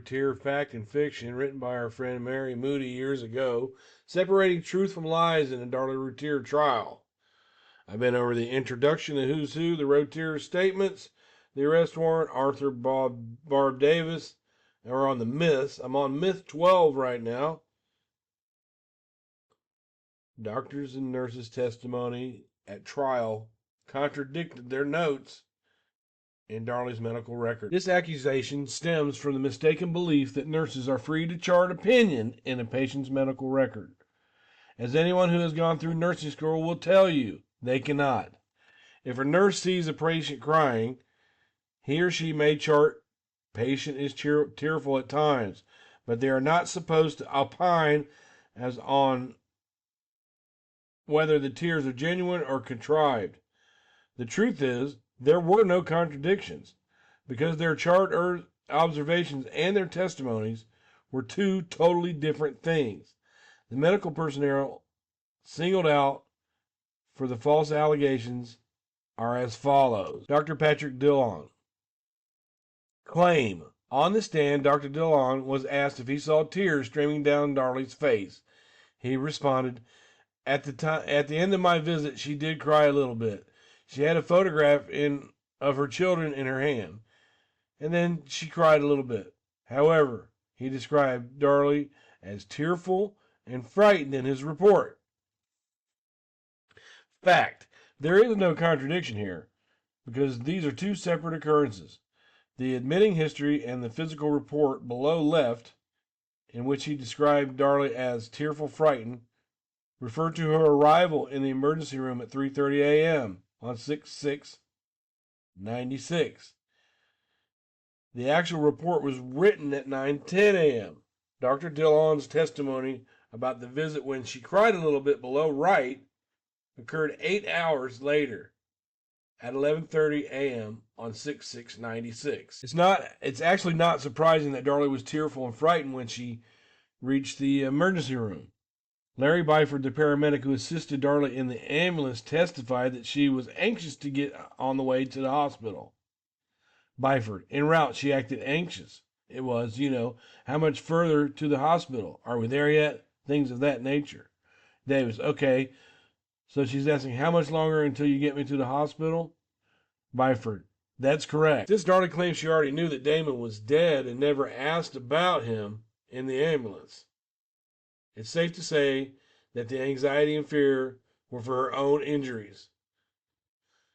Routier Fact and Fiction, written by our friend Mary Moody years ago, separating truth from lies in the Darlie Routier trial. I've been over the introduction, the who's who, the Routier statements, the arrest warrant, Arthur Barb Davis, and we're on the myths. I'm on myth 12 right now. Doctors and nurses' testimony at trial contradicted their notes in Darlie's medical record. This accusation stems from the mistaken belief that nurses are free to chart opinion in a patient's medical record. As anyone who has gone through nursing school will tell you, they cannot. If a nurse sees a patient crying, he or she may chart, patient is tearful at times, but they are not supposed to opine as on whether the tears are genuine or contrived. The truth is, there were no contradictions, because their chart observations and their testimonies were two totally different things. The medical personnel singled out for the false allegations are as follows. Dr. Patrick Dillon. Claim. On the stand, Dr. Dillon was asked if he saw tears streaming down Darlie's face. He responded, at the end of my visit, she did cry a little bit. She had a photograph of her children in her hand, and then she cried a little bit. However, he described Darlie as tearful and frightened in his report. Fact. There is no contradiction here, because these are two separate occurrences. The admitting history and the physical report below left, in which he described Darlie as tearful frightened, referred to her arrival in the emergency room at 3:30 a.m. on 6/6/96. The actual report was written at 9:10 a.m. Dr. Dillon's testimony about the visit when she cried a little bit below right occurred 8 hours later at 11:30 a.m. on 6/6/96. It's actually not surprising that Darlie was tearful and frightened when she reached the emergency room. Larry Byford, the paramedic who assisted Darlie in the ambulance, testified that she was anxious to get on the way to the hospital. Byford, en route, she acted anxious. It was, how much further to the hospital? Are we there yet? Things of that nature. Davis, okay. So she's asking, how much longer until you get me to the hospital? Byford, that's correct. Since Darlie claims she already knew that Damon was dead and never asked about him in the ambulance, it's safe to say that the anxiety and fear were for her own injuries.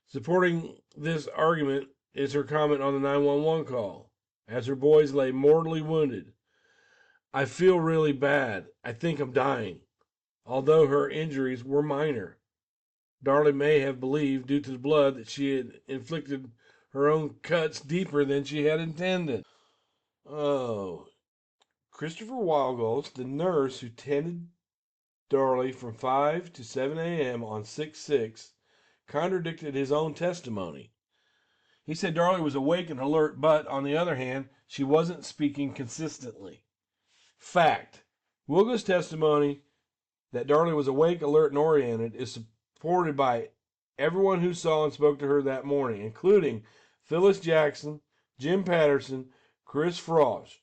Supporting this argument is her comment on the 911 call, as her boys lay mortally wounded. I feel really bad. I think I'm dying. Although her injuries were minor, Darlie may have believed, due to the blood, that she had inflicted her own cuts deeper than she had intended. Oh. Christopher Wildgulch, the nurse who tended Darlie from 5 to 7 a.m. on 6/6, contradicted his own testimony. He said Darlie was awake and alert, but, on the other hand, she wasn't speaking consistently. Fact. Wilga's testimony that Darlie was awake, alert, and oriented is supported by everyone who saw and spoke to her that morning, including Phyllis Jackson, Jim Patterson, Chris Frost.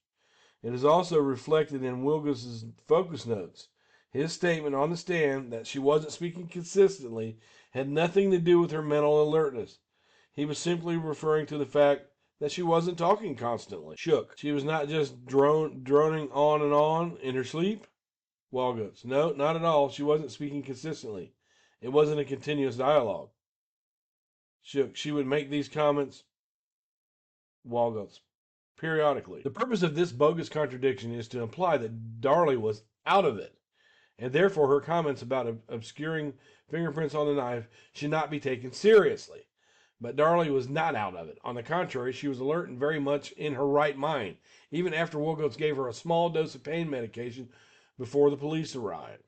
It is also reflected in Wilga's focus notes. His statement on the stand that she wasn't speaking consistently had nothing to do with her mental alertness. He was simply referring to the fact that she wasn't talking constantly. Shook. She was not just droning on in her sleep? Walguts. No, not at all. She wasn't speaking consistently. It wasn't a continuous dialogue. Shook. She would make these comments, Walguts, periodically. The purpose of this bogus contradiction is to imply that Darlie was out of it, and therefore her comments about obscuring fingerprints on the knife should not be taken seriously. But Darlie was not out of it. On the contrary, she was alert and very much in her right mind, even after Wilgos gave her a small dose of pain medication before the police arrived.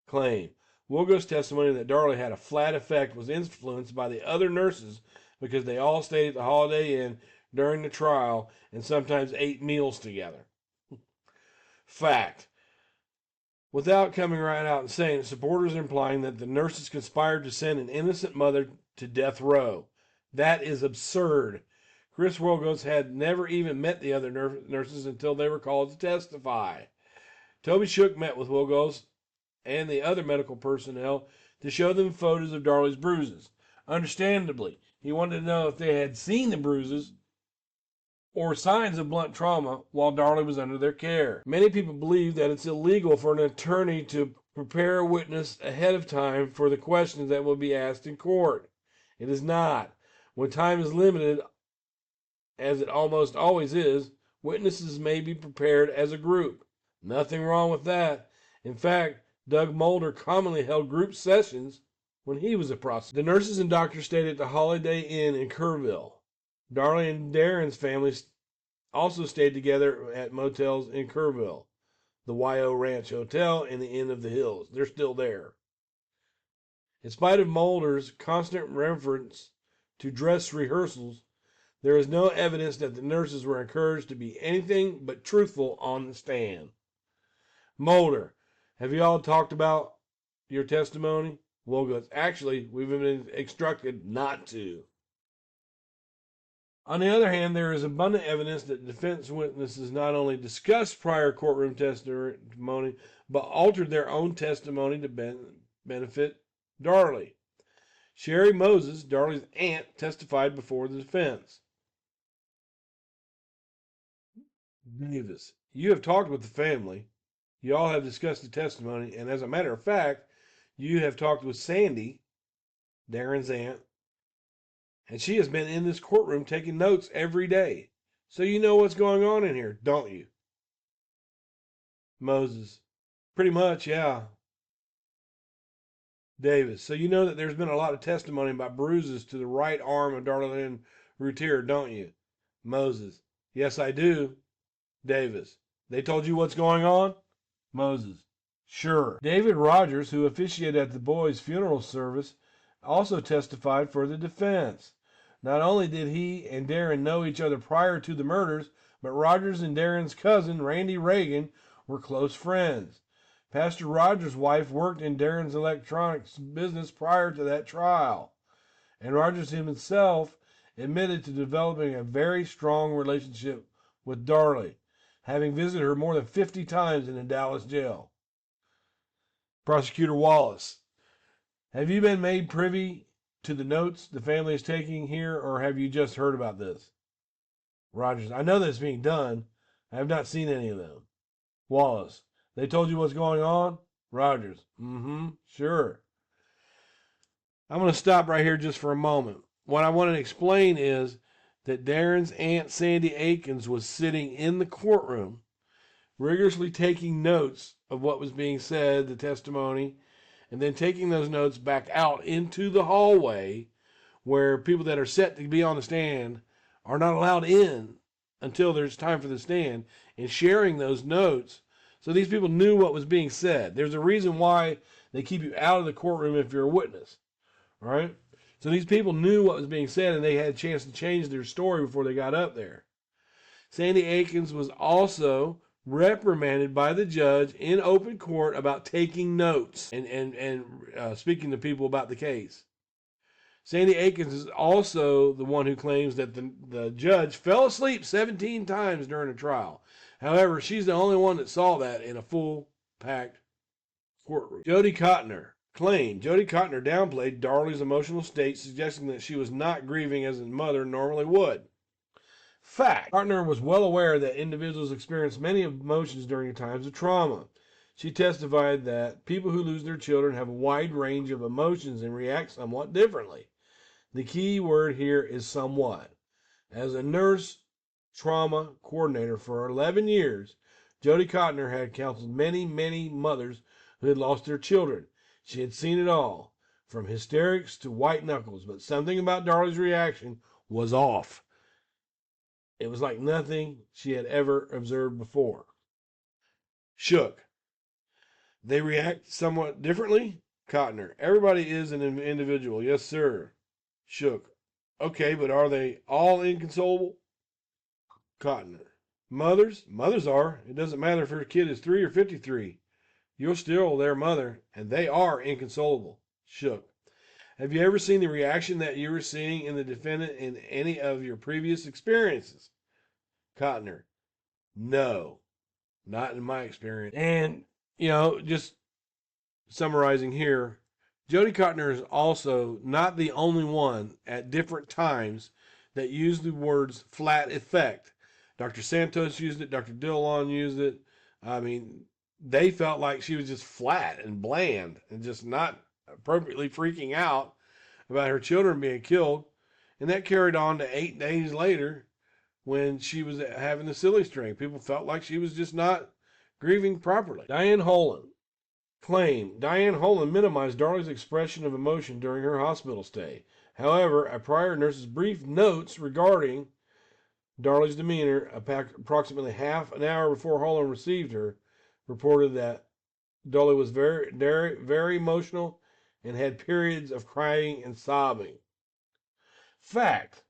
Claim. Wilgos' testimony that Darlie had a flat effect was influenced by the other nurses because they all stayed at the Holiday Inn during the trial and sometimes ate meals together. Fact. Without coming right out and saying it, supporters are implying that the nurses conspired to send an innocent mother to death row. That is absurd. Chris Wilgos had never even met the other nurses until they were called to testify. Toby Shook met with Wilgos and the other medical personnel to show them photos of Darlie's bruises. Understandably, he wanted to know if they had seen the bruises or signs of blunt trauma while Darlie was under their care. Many people believe that it's illegal for an attorney to prepare a witness ahead of time for the questions that will be asked in court. It is not. When time is limited, as it almost always is, witnesses may be prepared as a group. Nothing wrong with that. In fact, Doug Mulder commonly held group sessions when he was a prosecutor. The nurses and doctors stayed at the Holiday Inn in Kerrville. Darlie and Darren's families also stayed together at motels in Kerrville, the YO Ranch Hotel and the Inn of the Hills. They're still there. In spite of Mulder's constant reference to dress rehearsals, there is no evidence that the nurses were encouraged to be anything but truthful on the stand. Mulder, have you all talked about your testimony? Wilgos, actually, we've been instructed not to. On the other hand, there is abundant evidence that defense witnesses not only discussed prior courtroom testimony, but altered their own testimony to benefit Darlie. Sherry Moses, Darlie's aunt, testified before the defense. Davis, you have talked with the family. You all have discussed the testimony, and as a matter of fact, you have talked with Sandy, Darren's aunt, and she has been in this courtroom taking notes every day. So you know what's going on in here, don't you? Moses, pretty much, yeah. Davis, so you know that there's been a lot of testimony about bruises to the right arm of Darlie Routier, don't you? Moses, yes, I do. Davis, they told you what's going on? Moses, sure. David Rogers, who officiated at the boys' funeral service, also testified for the defense. Not only did he and Darren know each other prior to the murders, but Rogers and Darren's cousin, Randy Reagan, were close friends. Pastor Rogers' wife worked in Darren's electronics business prior to that trial, and Rogers himself admitted to developing a very strong relationship with Darlie, having visited her more than 50 times in the Dallas jail. Prosecutor Wallace, have you been made privy to the notes the family is taking here, or have you just heard about this? Rogers, I know that it's being done. I have not seen any of them. Wallace, they told you what's going on? Rogers, sure. I'm going to stop right here just for a moment. What I want to explain is that Darren's aunt Sandy Akins was sitting in the courtroom, rigorously taking notes of what was being said, the testimony, and then taking those notes back out into the hallway where people that are set to be on the stand are not allowed in until there's time for the stand, and sharing those notes so these people knew what was being said. There's a reason why they keep you out of the courtroom if you're a witness, all right? So these people knew what was being said, and they had a chance to change their story before they got up there. Sandy Akins was also reprimanded by the judge in open court about taking notes and speaking to people about the case. Sandy Akins is also the one who claims that the judge fell asleep 17 times during the trial. However, she's the only one that saw that in a full-packed courtroom. Jody Cotner claimed Jody Cotner downplayed Darlie's emotional state, suggesting that she was not grieving as a mother normally would. Fact. Cotner was well aware that individuals experience many emotions during times of trauma. She testified that people who lose their children have a wide range of emotions and react somewhat differently. The key word here is somewhat. As a nurse trauma coordinator for 11 years, Jody Cotner had counseled many, many mothers who had lost their children. She had seen it all, from hysterics to white knuckles, but something about Darlie's reaction was off. It was like nothing she had ever observed before. Shook. They react somewhat differently? Cotner. Everybody is an individual. Yes, sir. Shook. Okay, but are they all inconsolable? Cotner. Mothers? Mothers are. It doesn't matter if her kid is 3 or 53. You're still their mother, and they are inconsolable. Shook. Have you ever seen the reaction that you were seeing in the defendant in any of your previous experiences? Cotner, no, not in my experience. And, just summarizing here, Jody Cotner is also not the only one at different times that used the words flat effect. Dr. Santos used it, Dr. Dillon used it. I mean, they felt like she was just flat and bland and just not appropriately freaking out about her children being killed. And that carried on to 8 days later when she was having the silly string. People felt like she was just not grieving properly. Diane Holland claimed Diane Holland minimized Darlie's expression of emotion during her hospital stay. However, a prior nurse's brief notes regarding Darlie's demeanor, approximately half an hour before Holland received her, reported that Darlie was very, very, very emotional and had periods of crying and sobbing. Fact.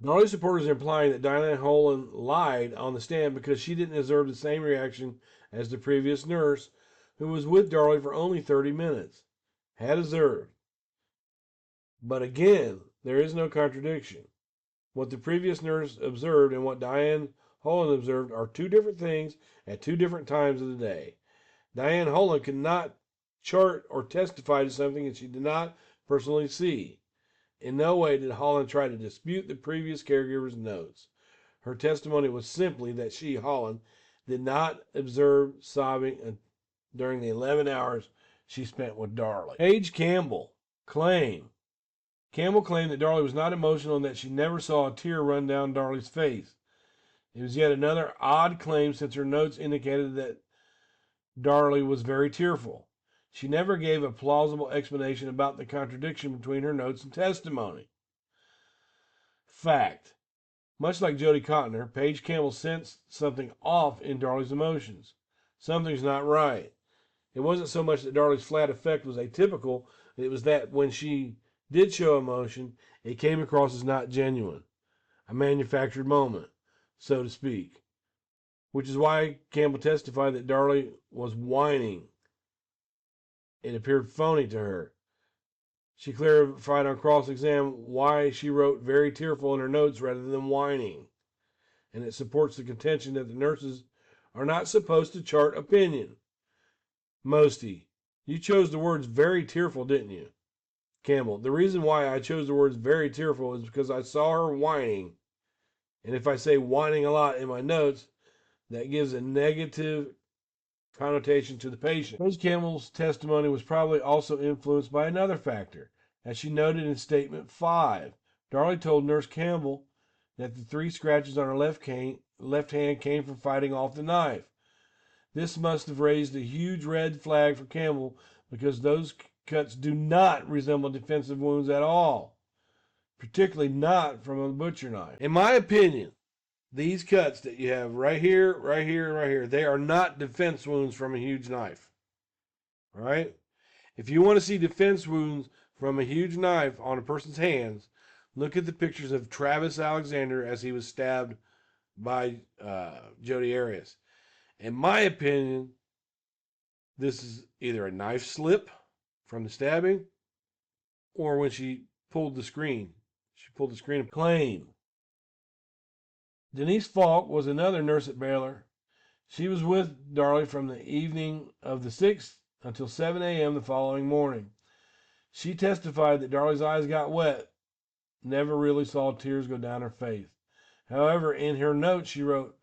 Darlie supporters are implying that Diane Holland lied on the stand because she didn't observe the same reaction as the previous nurse, who was with Darlie for only 30 minutes, had observed. But again, there is no contradiction. What the previous nurse observed and what Diane Holland observed are two different things at two different times of the day. Diane Holland could not chart or testify to something that she did not personally see. In no way did Holland try to dispute the previous caregiver's notes. Her testimony was simply that she, Holland, did not observe sobbing during the 11 hours she spent with Darlie. Paige Campbell claimed that Darlie was not emotional and that she never saw a tear run down Darlie's face. It was yet another odd claim since her notes indicated that Darlie was very tearful. She never gave a plausible explanation about the contradiction between her notes and testimony. Fact. Much like Jody Cotner, Paige Campbell sensed something off in Darlie's emotions. Something's not right. It wasn't so much that Darlie's flat effect was atypical, it was that when she did show emotion, it came across as not genuine. A manufactured moment, so to speak. Which is why Campbell testified that Darlie was whining. It appeared phony to her. She clarified on cross-exam why she wrote very tearful in her notes rather than whining. And it supports the contention that the nurses are not supposed to chart opinion. Mosty, you chose the words very tearful, didn't you? Campbell, the reason why I chose the words very tearful is because I saw her whining. And if I say whining a lot in my notes, that gives a negative connotation to the patient. Paige Campbell's testimony was probably also influenced by another factor. As she noted in Statement 5, Darlie told Nurse Campbell that the 3 scratches on her left hand came from fighting off the knife. This must have raised a huge red flag for Campbell because those cuts do not resemble defensive wounds at all, particularly not from a butcher knife. In my opinion, these cuts that you have right here, right here, and right here, they are not defense wounds from a huge knife. All right? If you want to see defense wounds from a huge knife on a person's hands, look at the pictures of Travis Alexander as he was stabbed by Jodi Arias. In my opinion, this is either a knife slip from the stabbing or when she pulled the screen. She pulled the screen. Claim. Denise Falk was another nurse at Baylor. She was with Darlie from the evening of the 6th until 7 a.m. the following morning. She testified that Darlie's eyes got wet, never really saw tears go down her face. However, in her notes she wrote,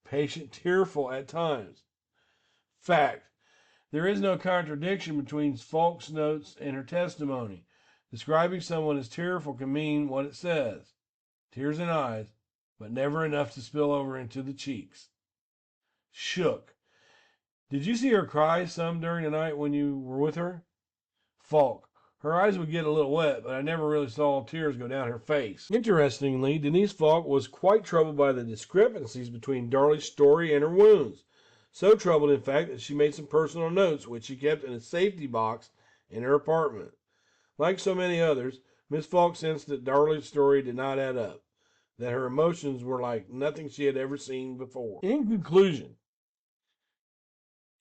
patient tearful at times. Fact. There is no contradiction between Falk's notes and her testimony. Describing someone as tearful can mean what it says. Tears in eyes, but never enough to spill over into the cheeks. Shook. Did you see her cry some during the night when you were with her? Falk. Her eyes would get a little wet, but I never really saw tears go down her face. Interestingly, Denise Falk was quite troubled by the discrepancies between Darlie's story and her wounds. So troubled, in fact, that she made some personal notes, which she kept in a safety box in her apartment. Like so many others, Miss Falk sensed that Darlie's story did not add up, that her emotions were like nothing she had ever seen before. In conclusion,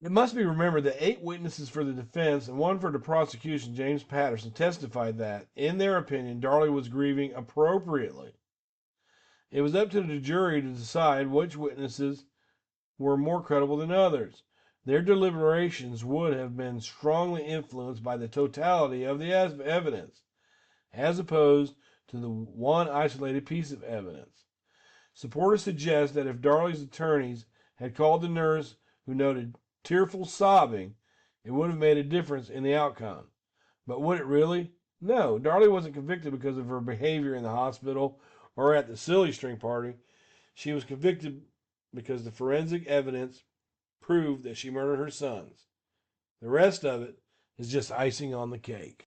It must be remembered that 8 witnesses for the defense and 1 for the prosecution, James Patterson, testified that, in their opinion, Darlie was grieving appropriately. It was up to the jury to decide which witnesses were more credible than others. Their deliberations would have been strongly influenced by the totality of the evidence, as opposed to the one isolated piece of evidence. Supporters suggest that if Darlie's attorneys had called the nurse who noted tearful sobbing, it would have made a difference in the outcome. But would it really? No, Darlie wasn't convicted because of her behavior in the hospital or at the silly string party. She was convicted because the forensic evidence proved that she murdered her sons. The rest of it is just icing on the cake.